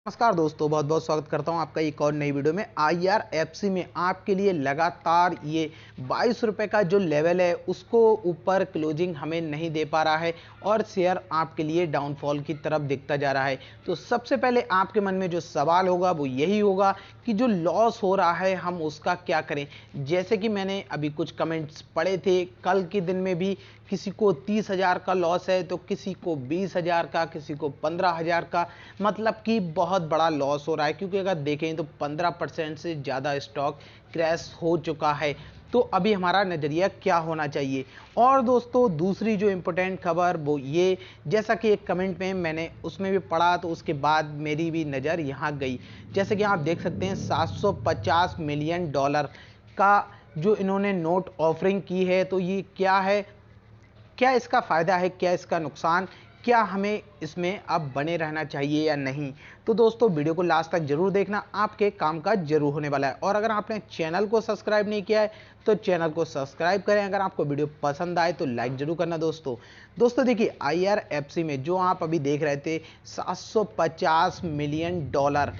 नमस्कार दोस्तों, बहुत बहुत स्वागत करता हूं आपका एक और नई वीडियो में। IRFC में आपके लिए लगातार ये 22 रुपये का जो लेवल है उसको ऊपर क्लोजिंग हमें नहीं दे पा रहा है और शेयर आपके लिए डाउनफॉल की तरफ दिखता जा रहा है। तो सबसे पहले आपके मन में जो सवाल होगा वो यही होगा कि जो लॉस हो रहा है हम उसका क्या करें। जैसे कि मैंने अभी कुछ कमेंट्स पढ़े थे, कल के दिन में भी किसी को 30,000 का लॉस है तो किसी को 20,000 का, किसी को 15,000 का, मतलब कि बहुत बड़ा लॉस हो रहा है। क्योंकि अगर देखें तो 15% से ज़्यादा स्टॉक क्रैश हो चुका है। तो अभी हमारा नज़रिया क्या होना चाहिए। और दोस्तों दूसरी जो इम्पोर्टेंट खबर वो ये, जैसा कि एक कमेंट में मैंने उसमें भी पढ़ा तो उसके बाद मेरी भी नज़र यहाँ गई। जैसे कि आप देख सकते हैं 750 मिलियन डॉलर का जो इन्होंने नोट ऑफरिंग की है। तो ये क्या है, क्या इसका फ़ायदा है, क्या इसका नुकसान, क्या हमें इसमें अब बने रहना चाहिए या नहीं। तो दोस्तों वीडियो को लास्ट तक जरूर देखना, आपके काम का जरूर होने वाला है। और अगर आपने चैनल को सब्सक्राइब नहीं किया है तो चैनल को सब्सक्राइब करें। अगर आपको वीडियो पसंद आए तो लाइक जरूर करना। दोस्तों देखिए, IRFC में जो आप अभी देख रहे थे 750 मिलियन डॉलर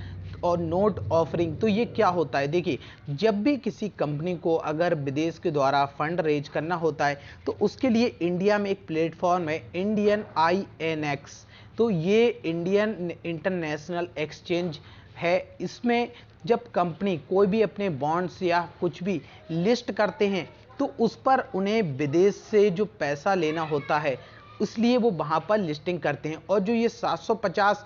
और नोट ऑफरिंग, तो ये क्या होता है। देखिए, जब भी किसी कंपनी को अगर विदेश के द्वारा फंड रेज करना होता है तो उसके लिए इंडिया में एक प्लेटफॉर्म है, इंडियन INX। तो ये इंडियन इंटरनेशनल एक्सचेंज है। इसमें जब कंपनी कोई भी अपने बॉन्ड्स या कुछ भी लिस्ट करते हैं तो उस पर उन्हें विदेश से जो पैसा लेना होता है इसलिए वो वहाँ पर लिस्टिंग करते हैं। और जो ये 750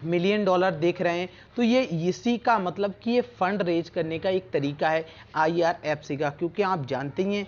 मिलियन डॉलर देख रहे हैं तो ये इसी का मतलब कि ये फंड रेज करने का एक तरीका है IRFC का। क्योंकि आप जानते ही हैं,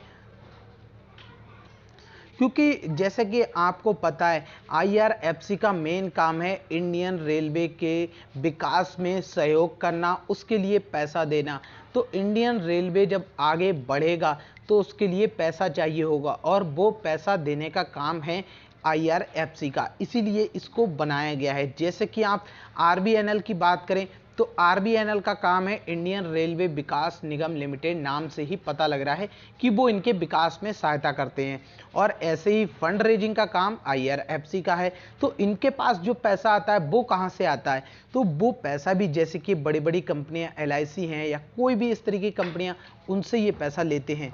क्योंकि जैसे कि आपको पता है IRFC का मेन काम है इंडियन रेलवे के विकास में सहयोग करना, उसके लिए पैसा देना। तो इंडियन रेलवे जब आगे बढ़ेगा तो उसके लिए पैसा चाहिए होगा और वो पैसा देने का काम है IRFC का, इसीलिए इसको बनाया गया है। जैसे कि आप RBNL की बात करें तो RBNL का काम है इंडियन रेलवे विकास निगम लिमिटेड, नाम से ही पता लग रहा है कि वो इनके विकास में सहायता करते हैं। और ऐसे ही फंड रेजिंग का काम IRFC का है। तो इनके पास जो पैसा आता है वो कहाँ से आता है, तो वो पैसा भी जैसे कि बड़ी बड़ी कंपनियां LIC हैं या कोई भी इस तरह की कंपनियां, उनसे ये पैसा लेते हैं।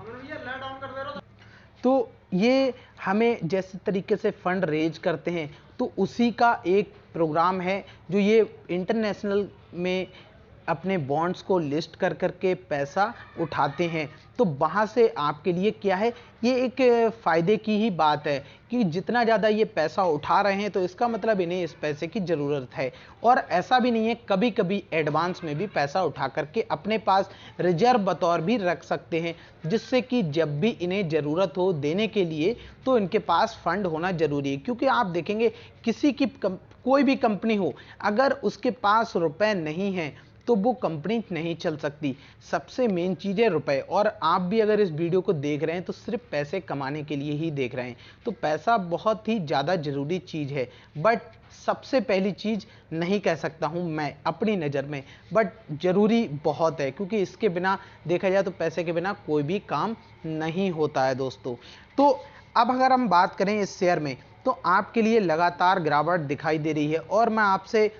तो ये हमें जैसे तरीके से फंड रेज करते हैं तो उसी का एक प्रोग्राम है जो ये इंटरनेशनल में अपने बॉन्ड्स को लिस्ट कर करके पैसा उठाते हैं। तो वहाँ से आपके लिए क्या है, ये एक फ़ायदे की ही बात है कि जितना ज़्यादा ये पैसा उठा रहे हैं तो इसका मतलब इन्हें इस पैसे की ज़रूरत है। और ऐसा भी नहीं है, कभी कभी एडवांस में भी पैसा उठा करके अपने पास रिजर्व बतौर भी रख सकते हैं, जिससे कि जब भी इन्हें ज़रूरत हो देने के लिए तो इनके पास फंड होना ज़रूरी है। क्योंकि आप देखेंगे किसी की कोई भी कंपनी हो, अगर उसके पास रुपए नहीं हैं तो वो कंपनी नहीं चल सकती। सबसे मेन चीज़ है रुपए। और आप भी अगर इस वीडियो को देख रहे हैं तो सिर्फ पैसे कमाने के लिए ही देख रहे हैं। तो पैसा बहुत ही ज़्यादा ज़रूरी चीज़ है, बट सबसे पहली चीज़ नहीं कह सकता हूं मैं अपनी नज़र में, बट ज़रूरी बहुत है। क्योंकि इसके बिना देखा जाए तो पैसे के बिना कोई भी काम नहीं होता है दोस्तों। तो अब अगर हम बात करें इस शेयर में तो आपके लिए लगातार गिरावट दिखाई दे रही है। और मैं आपसे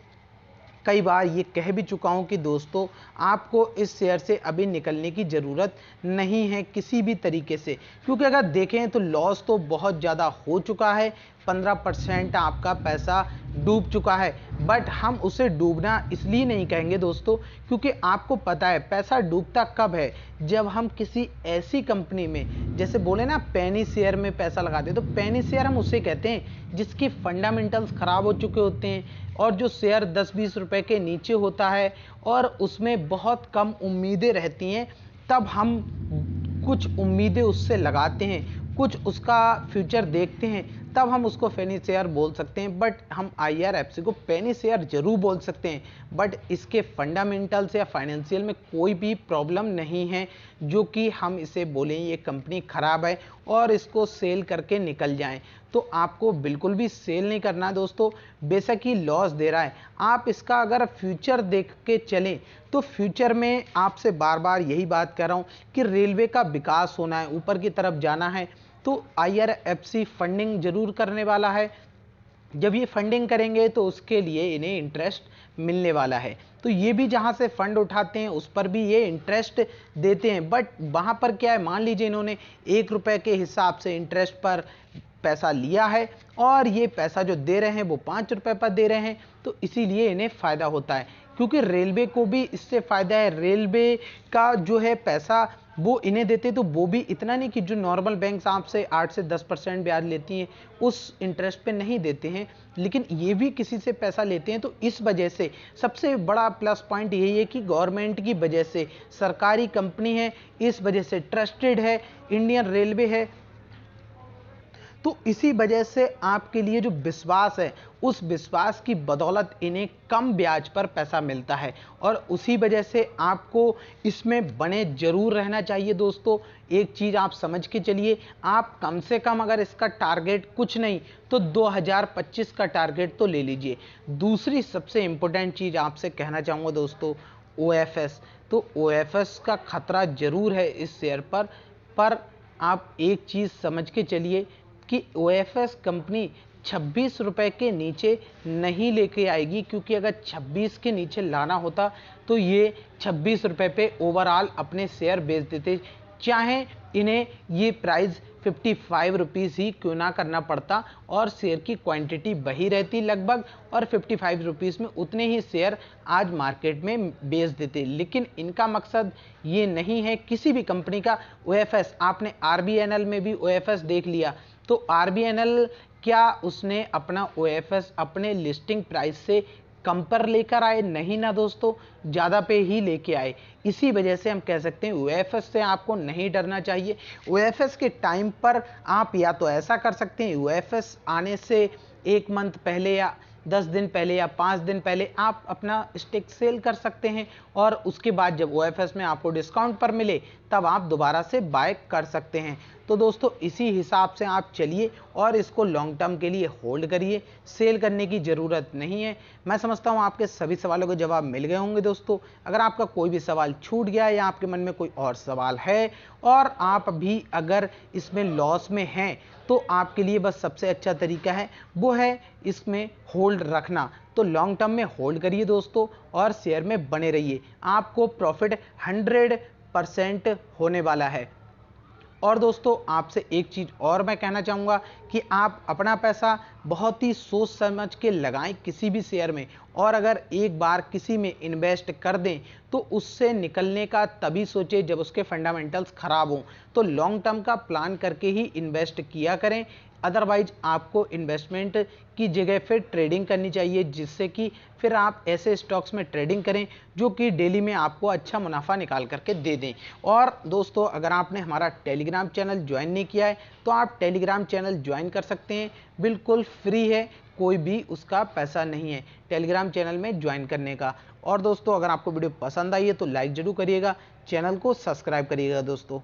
कई बार ये कह भी चुका हूं कि दोस्तों आपको इस शेयर से अभी निकलने की ज़रूरत नहीं है किसी भी तरीके से। क्योंकि अगर देखें तो लॉस तो बहुत ज़्यादा हो चुका है, 15% आपका पैसा डूब चुका है। बट हम उसे डूबना इसलिए नहीं कहेंगे दोस्तों, क्योंकि आपको पता है पैसा डूबता कब है, जब हम किसी ऐसी कंपनी में, जैसे बोले ना पेनी शेयर में पैसा लगाते हैं, तो पेनी शेयर हम उसे कहते हैं जिसकी फंडामेंटल्स ख़राब हो चुके होते हैं और जो शेयर 10-20 रुपए के नीचे होता है और उसमें बहुत कम उम्मीदें रहती हैं। तब हम कुछ उम्मीदें उससे लगाते हैं, कुछ उसका फ्यूचर देखते हैं, तब हम उसको पेनी शेयर बोल सकते हैं। बट हम IRFC को पेनी शेयर जरूर बोल सकते हैं, बट इसके फंडामेंटल्स या फाइनेंशियल में कोई भी प्रॉब्लम नहीं है जो कि हम इसे बोलें ये कंपनी खराब है और इसको सेल करके निकल जाएं। तो आपको बिल्कुल भी सेल नहीं करना है दोस्तों। बेशक ही लॉस दे रहा है, आप इसका अगर फ्यूचर देख के चलें तो फ्यूचर में आपसे बार बार यही बात कर रहा हूँ कि रेलवे का विकास होना है, ऊपर की तरफ जाना है, तो IRFC फंडिंग जरूर करने वाला है। जब ये फंडिंग करेंगे तो उसके लिए इन्हें इंटरेस्ट मिलने वाला है। तो ये भी जहाँ से फंड उठाते हैं उस पर भी ये इंटरेस्ट देते हैं, बट वहाँ पर क्या है, मान लीजिए इन्होंने 1 रुपए के हिसाब से इंटरेस्ट पर पैसा लिया है और ये पैसा जो दे रहे हैं वो 5 रुपए पर दे रहे हैं, तो इसीलिए इन्हें फ़ायदा होता है, क्योंकि रेलवे को भी इससे फ़ायदा है। रेलवे का जो है पैसा वो इन्हें देते, तो वो भी इतना नहीं कि जो नॉर्मल बैंक्स आपसे 8 से 10% ब्याज लेती हैं उस इंटरेस्ट पे नहीं देते हैं, लेकिन ये भी किसी से पैसा लेते हैं। तो इस वजह से सबसे बड़ा प्लस पॉइंट यही है कि गवर्नमेंट की वजह से, सरकारी कंपनी है, इस वजह से ट्रस्टेड है, इंडियन रेलवे है, तो इसी वजह से आपके लिए जो विश्वास है उस विश्वास की बदौलत इन्हें कम ब्याज पर पैसा मिलता है, और उसी वजह से आपको इसमें बने जरूर रहना चाहिए। दोस्तों एक चीज़ आप समझ के चलिए, आप कम से कम अगर इसका टारगेट कुछ नहीं तो 2025 का टारगेट तो ले लीजिए। दूसरी सबसे इंपॉर्टेंट चीज़ आपसे कहना चाहूँगा दोस्तों, OFS। तो OFS का खतरा जरूर है इस शेयर पर आप एक चीज़ समझ के चलिए कि OFS कंपनी 26 रुपए के नीचे नहीं लेके आएगी, क्योंकि अगर 26 के नीचे लाना होता तो ये 26 रुपए पे ओवरऑल अपने शेयर बेच देते, चाहे इन्हें ये प्राइस 55 रुपीज़ ही क्यों ना करना पड़ता, और शेयर की क्वांटिटी वही रहती लगभग, और 55 रुपीज़ में उतने ही शेयर आज मार्केट में बेच देते। लेकिन इनका मकसद ये नहीं है किसी भी कंपनी का। OFS आपने RBNL में भी OFS देख लिया, तो RBNL क्या उसने अपना OFS अपने लिस्टिंग प्राइस से कम पर लेकर आए? नहीं ना दोस्तों, ज़्यादा पे ही लेके आए। इसी वजह से हम कह सकते हैं OFS से आपको नहीं डरना चाहिए। OFS के टाइम पर आप या तो ऐसा कर सकते हैं, OFS आने से 1 मंथ पहले या 10 दिन पहले या 5 दिन पहले आप अपना स्टेक सेल कर सकते हैं, और उसके बाद जब OFS में आपको डिस्काउंट पर मिले तब आप दोबारा से बाय कर सकते हैं। तो दोस्तों इसी हिसाब से आप चलिए और इसको लॉन्ग टर्म के लिए होल्ड करिए, सेल करने की ज़रूरत नहीं है। मैं समझता हूँ आपके सभी सवालों के जवाब मिल गए होंगे दोस्तों। अगर आपका कोई भी सवाल छूट गया या आपके मन में कोई और सवाल है और आप भी अगर इसमें लॉस में हैं, तो आपके लिए बस सबसे अच्छा तरीका है वो है इसमें होल्ड रखना। तो लॉन्ग टर्म में होल्ड करिए दोस्तों और शेयर में बने रहिए, आपको प्रॉफिट 100% होने वाला है। और दोस्तों आपसे एक चीज़ और मैं कहना चाहूँगा कि आप अपना पैसा बहुत ही सोच समझ के लगाएं किसी भी शेयर में, और अगर एक बार किसी में इन्वेस्ट कर दें तो उससे निकलने का तभी सोचें जब उसके फंडामेंटल्स ख़राब हों। तो लॉन्ग टर्म का प्लान करके ही इन्वेस्ट किया करें, अदरवाइज आपको इन्वेस्टमेंट की जगह फिर ट्रेडिंग करनी चाहिए, जिससे कि फिर आप ऐसे स्टॉक्स में ट्रेडिंग करें जो कि डेली में आपको अच्छा मुनाफा निकाल करके दे दें। और दोस्तों अगर आपने हमारा टेलीग्राम चैनल ज्वाइन नहीं किया है तो आप टेलीग्राम चैनल ज्वाइन कर सकते हैं, बिल्कुल फ्री है, कोई भी उसका पैसा नहीं है टेलीग्राम चैनल में ज्वाइन करने का। और दोस्तों अगर आपको वीडियो पसंद आई है तो लाइक ज़रूर करिएगा, चैनल को सब्सक्राइब करिएगा दोस्तों।